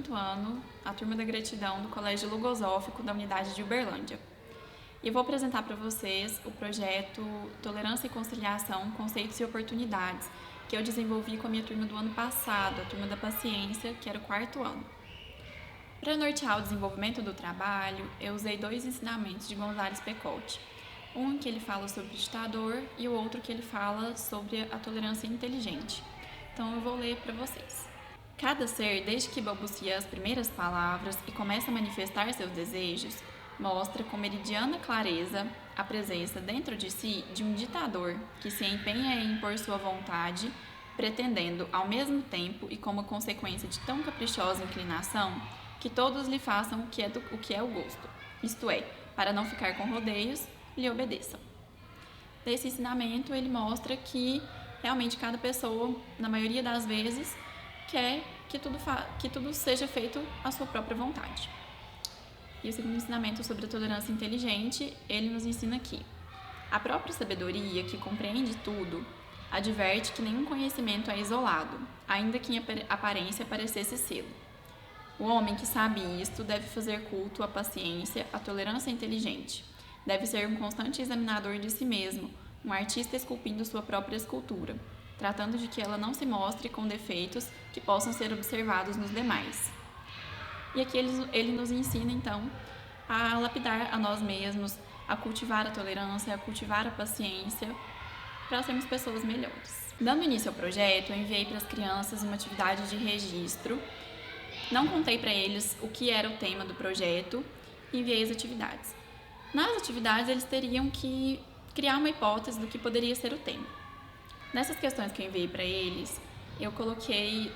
quinto ano, a turma da gratidão do Colégio Logosófico da unidade de Uberlândia. E eu vou apresentar para vocês o projeto Tolerância e Conciliação, Conceitos e Oportunidades, que eu desenvolvi com a minha turma do ano passado, a turma da paciência, que era o quarto ano. Para nortear o desenvolvimento do trabalho, eu usei 2 ensinamentos de González Pecote. Um que ele fala sobre o ditador e o outro que ele fala sobre a tolerância inteligente. Então eu vou ler para vocês. Cada ser, desde que balbucia as primeiras palavras e começa a manifestar seus desejos, mostra com meridiana clareza a presença dentro de si de um ditador que se empenha em impor sua vontade, pretendendo, ao mesmo tempo e como consequência de tão caprichosa inclinação, que todos lhe façam o que é o gosto, isto é, para não ficar com rodeios, lhe obedeçam. Desse ensinamento, ele mostra que realmente cada pessoa, na maioria das vezes, quer que tudo seja feito à sua própria vontade. E o segundo ensinamento sobre a tolerância inteligente, ele nos ensina que a própria sabedoria, que compreende tudo, adverte que nenhum conhecimento é isolado, ainda que em aparência parecesse sê-lo. O homem que sabe isto deve fazer culto à paciência, à tolerância inteligente. Deve ser um constante examinador de si mesmo, um artista esculpindo sua própria escultura, tratando de que ela não se mostre com defeitos que possam ser observados nos demais. E aqui ele nos ensina, então, a lapidar a nós mesmos, a cultivar a tolerância, a cultivar a paciência, para sermos pessoas melhores. Dando início ao projeto, eu enviei para as crianças uma atividade de registro. Não contei para eles o que era o tema do projeto e enviei as atividades. Nas atividades, eles teriam que criar uma hipótese do que poderia ser o tema. Nessas questões que eu enviei para eles, eu coloquei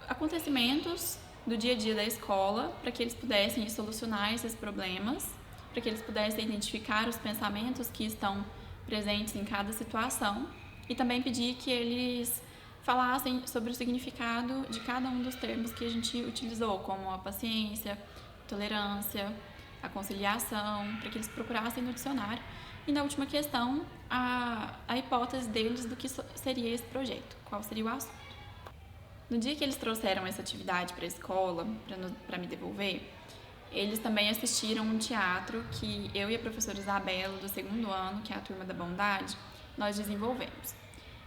acontecimentos do dia a dia da escola para que eles pudessem solucionar esses problemas, para que eles pudessem identificar os pensamentos que estão presentes em cada situação e também pedi que eles falassem sobre o significado de cada um dos termos que a gente utilizou, como a paciência, a tolerância, a conciliação, para que eles procurassem no dicionário. E na última questão, a hipótese deles do que seria esse projeto, qual seria o assunto. No dia que eles trouxeram essa atividade para a escola, para me devolver, eles também assistiram um teatro que eu e a professora Isabela, do segundo ano, que é a Turma da Bondade, nós desenvolvemos.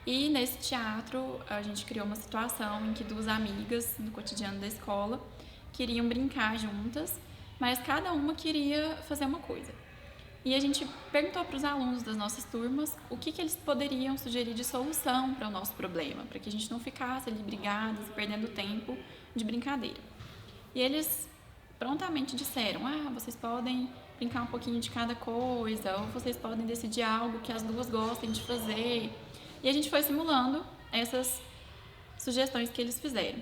E nesse teatro, a gente criou uma situação em que 2 amigas do cotidiano da escola queriam brincar juntas, mas cada uma queria fazer uma coisa. E a gente perguntou para os alunos das nossas turmas o que eles poderiam sugerir de solução para o nosso problema, para que a gente não ficasse ali brigadas, perdendo tempo de brincadeira. E eles prontamente disseram, vocês podem brincar um pouquinho de cada coisa, ou vocês podem decidir algo que as 2 gostem de fazer. E a gente foi simulando essas sugestões que eles fizeram.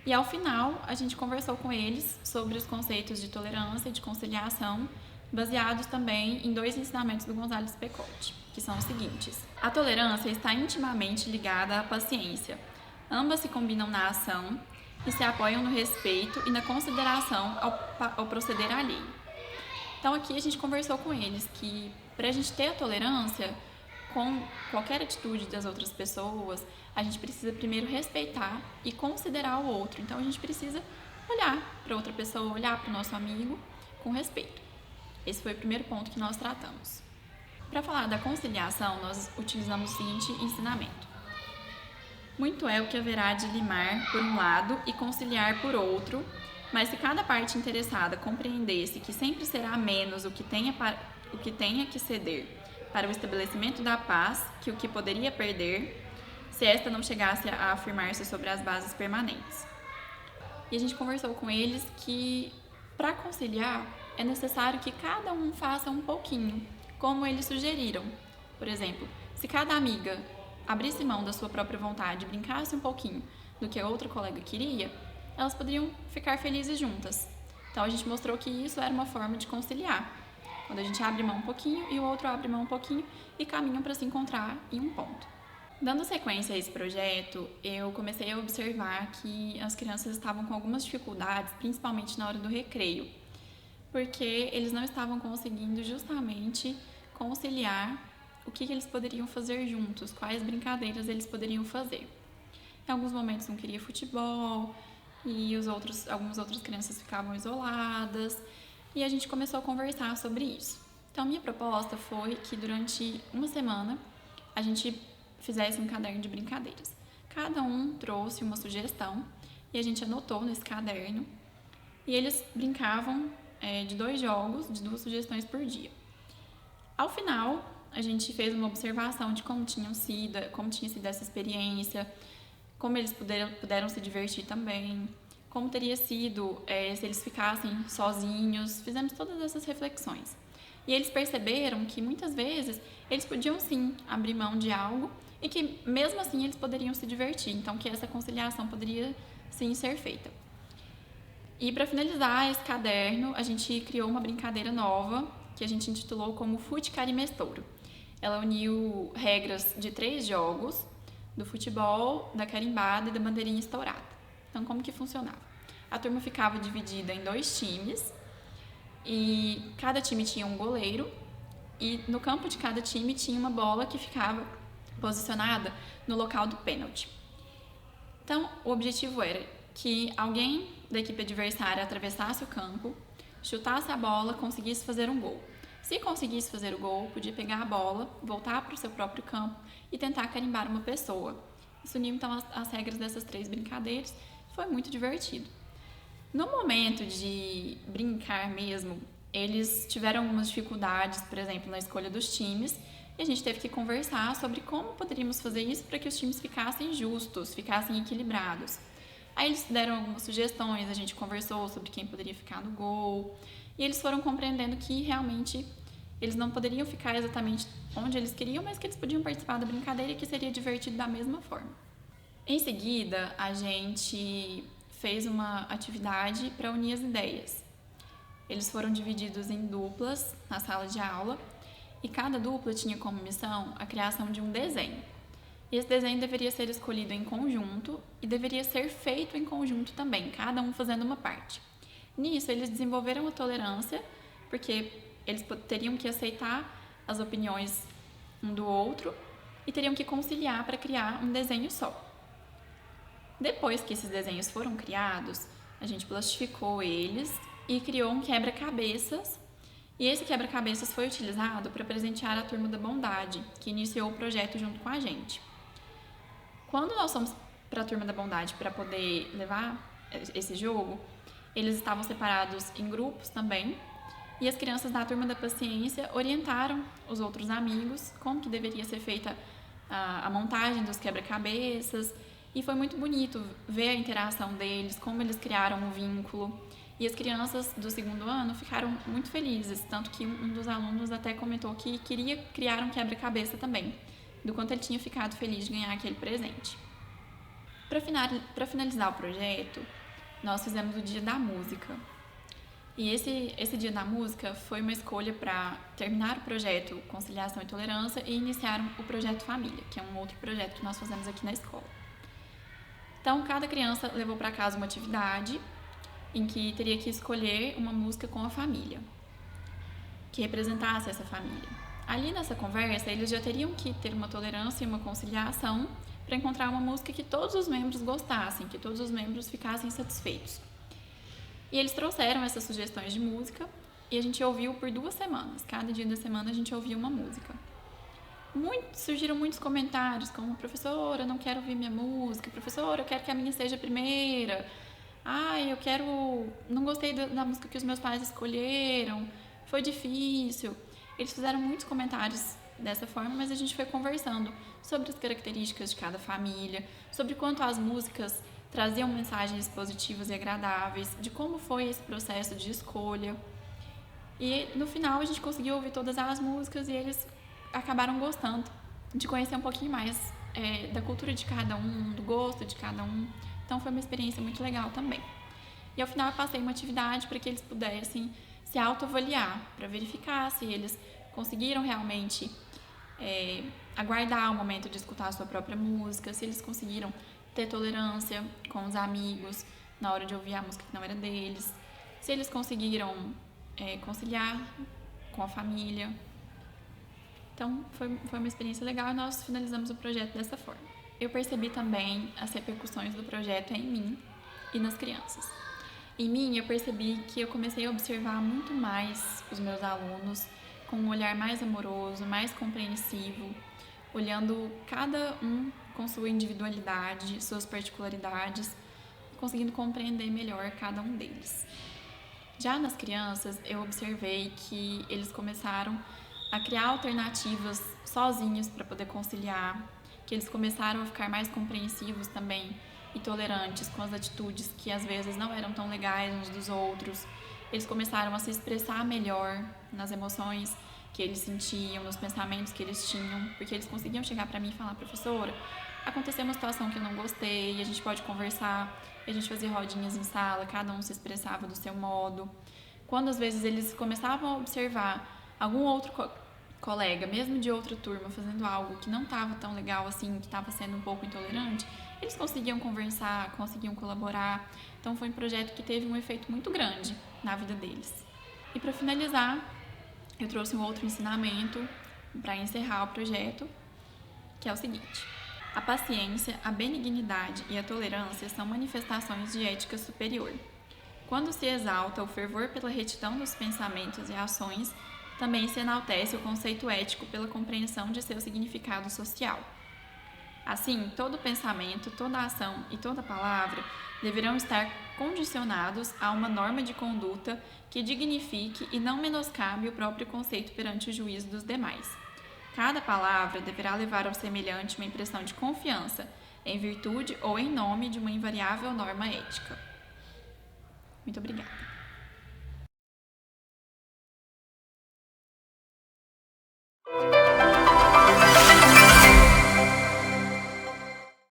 E ao final, a gente conversou com eles sobre os conceitos de tolerância e de conciliação, baseados também em 2 ensinamentos do González Pecote, que são os seguintes. A tolerância está intimamente ligada à paciência. Ambas se combinam na ação e se apoiam no respeito e na consideração ao proceder alheio. Então aqui a gente conversou com eles que para a gente ter a tolerância com qualquer atitude das outras pessoas, a gente precisa primeiro respeitar e considerar o outro. Então a gente precisa olhar para outra pessoa, olhar para o nosso amigo com respeito. Esse foi o primeiro ponto que nós tratamos. Para falar da conciliação, nós utilizamos o seguinte ensinamento. Muito é o que haverá de limar por um lado e conciliar por outro, mas se cada parte interessada compreendesse que sempre será menos o que tenha que ceder para o estabelecimento da paz que o que poderia perder, se esta não chegasse a afirmar-se sobre as bases permanentes. E a gente conversou com eles que, para conciliar, é necessário que cada um faça um pouquinho, como eles sugeriram. Por exemplo, se cada amiga abrisse mão da sua própria vontade e brincasse um pouquinho do que a outra colega queria, elas poderiam ficar felizes juntas. Então a gente mostrou que isso era uma forma de conciliar. Quando a gente abre mão um pouquinho e o outro abre mão um pouquinho e caminham para se encontrar em um ponto. Dando sequência a esse projeto, eu comecei a observar que as crianças estavam com algumas dificuldades, principalmente na hora do recreio, porque eles não estavam conseguindo justamente conciliar o que eles poderiam fazer juntos, quais brincadeiras eles poderiam fazer. Em alguns momentos um queria futebol, e algumas outras crianças ficavam isoladas, e a gente começou a conversar sobre isso. Então, minha proposta foi que durante uma semana a gente fizesse um caderno de brincadeiras. Cada um trouxe uma sugestão e a gente anotou nesse caderno, e eles brincavam de 2 jogos, de 2 sugestões por dia. Ao final, a gente fez uma observação de como tinha sido essa experiência, como eles puderam se divertir também, como teria sido se eles ficassem sozinhos. Fizemos todas essas reflexões. E eles perceberam que muitas vezes eles podiam sim abrir mão de algo e que mesmo assim eles poderiam se divertir, então que essa conciliação poderia sim ser feita. E para finalizar esse caderno, a gente criou uma brincadeira nova que a gente intitulou como Fute Carimestouro. Ela uniu regras de 3 jogos, do futebol, da carimbada e da bandeirinha estourada. Então, como que funcionava? A turma ficava dividida em 2 times e cada time tinha um goleiro e no campo de cada time tinha uma bola que ficava posicionada no local do pênalti. Então, o objetivo era que alguém da equipe adversária atravessasse o campo, chutasse a bola, conseguisse fazer um gol. Se conseguisse fazer o gol, podia pegar a bola, voltar para o seu próprio campo e tentar carimbar uma pessoa. Isso uniu então as regras dessas 3 brincadeiras. Foi muito divertido. No momento de brincar mesmo, eles tiveram algumas dificuldades, por exemplo, na escolha dos times, e a gente teve que conversar sobre como poderíamos fazer isso para que os times ficassem justos, ficassem equilibrados. Aí eles deram algumas sugestões, a gente conversou sobre quem poderia ficar no gol, e eles foram compreendendo que realmente eles não poderiam ficar exatamente onde eles queriam, mas que eles podiam participar da brincadeira e que seria divertido da mesma forma. Em seguida, a gente fez uma atividade para unir as ideias. Eles foram divididos em duplas na sala de aula e cada dupla tinha como missão a criação de um desenho. E esse desenho deveria ser escolhido em conjunto e deveria ser feito em conjunto também, cada um fazendo uma parte. Nisso, eles desenvolveram a tolerância, porque eles teriam que aceitar as opiniões um do outro e teriam que conciliar para criar um desenho só. Depois que esses desenhos foram criados, a gente plastificou eles e criou um quebra-cabeças. E esse quebra-cabeças foi utilizado para presentear a Turma da Bondade, que iniciou o projeto junto com a gente. Quando nós fomos para a Turma da Bondade para poder levar esse jogo, eles estavam separados em grupos também, e as crianças da Turma da Paciência orientaram os outros amigos como que deveria ser feita a montagem dos quebra-cabeças, e foi muito bonito ver a interação deles, como eles criaram um vínculo. E as crianças do 2º ano ficaram muito felizes, tanto que um dos alunos até comentou que queria criar um quebra-cabeça também, do quanto ele tinha ficado feliz de ganhar aquele presente. Para finalizar o projeto, nós fizemos o Dia da Música. E esse Dia da Música foi uma escolha para terminar o projeto Conciliação e Tolerância e iniciar o projeto Família, que é um outro projeto que nós fazemos aqui na escola. Então, cada criança levou para casa uma atividade em que teria que escolher uma música com a família, que representasse essa família. Ali nessa conversa, eles já teriam que ter uma tolerância e uma conciliação para encontrar uma música que todos os membros gostassem, que todos os membros ficassem satisfeitos. E eles trouxeram essas sugestões de música e a gente ouviu por 2 semanas. Cada dia da semana a gente ouvia uma música. Surgiram muitos comentários como: professora, eu não quero ouvir minha música, professora, eu quero que a minha seja a primeira, não gostei da música que os meus pais escolheram, foi difícil. Eles fizeram muitos comentários dessa forma, mas a gente foi conversando sobre as características de cada família, sobre quanto as músicas traziam mensagens positivas e agradáveis, de como foi esse processo de escolha. E no final a gente conseguiu ouvir todas as músicas e eles acabaram gostando de conhecer um pouquinho mais da cultura de cada um, do gosto de cada um. Então foi uma experiência muito legal também. E ao final eu passei uma atividade para que eles pudessem se autoavaliar, para verificar se eles conseguiram realmente aguardar o momento de escutar a sua própria música, se eles conseguiram ter tolerância com os amigos na hora de ouvir a música que não era deles, se eles conseguiram conciliar com a família. Então foi uma experiência legal e nós finalizamos o projeto dessa forma. Eu percebi também as repercussões do projeto em mim e nas crianças. Em mim, eu percebi que eu comecei a observar muito mais os meus alunos com um olhar mais amoroso, mais compreensivo, olhando cada um com sua individualidade, suas particularidades, conseguindo compreender melhor cada um deles. Já nas crianças, eu observei que eles começaram a criar alternativas sozinhos para poder conciliar, que eles começaram a ficar mais compreensivos também e tolerantes com as atitudes que às vezes não eram tão legais uns dos outros. Eles começaram a se expressar melhor nas emoções que eles sentiam, nos pensamentos que eles tinham, porque eles conseguiam chegar para mim e falar: professora, aconteceu uma situação que eu não gostei, a gente pode conversar. A gente fazia rodinhas em sala, cada um se expressava do seu modo. Quando às vezes eles começavam a observar algum outro colega, mesmo de outra turma, fazendo algo que não estava tão legal assim, que estava sendo um pouco intolerante, eles conseguiam conversar, conseguiam colaborar. Então foi um projeto que teve um efeito muito grande na vida deles. E para finalizar, eu trouxe um outro ensinamento para encerrar o projeto, que é o seguinte: a paciência, a benignidade e a tolerância são manifestações de ética superior. Quando se exalta o fervor pela retidão dos pensamentos e ações, também se enaltece o conceito ético pela compreensão de seu significado social. Assim, todo pensamento, toda ação e toda palavra deverão estar condicionados a uma norma de conduta que dignifique e não menoscabe o próprio conceito perante o juízo dos demais. Cada palavra deverá levar ao semelhante uma impressão de confiança, em virtude ou em nome de uma invariável norma ética. Muito obrigada.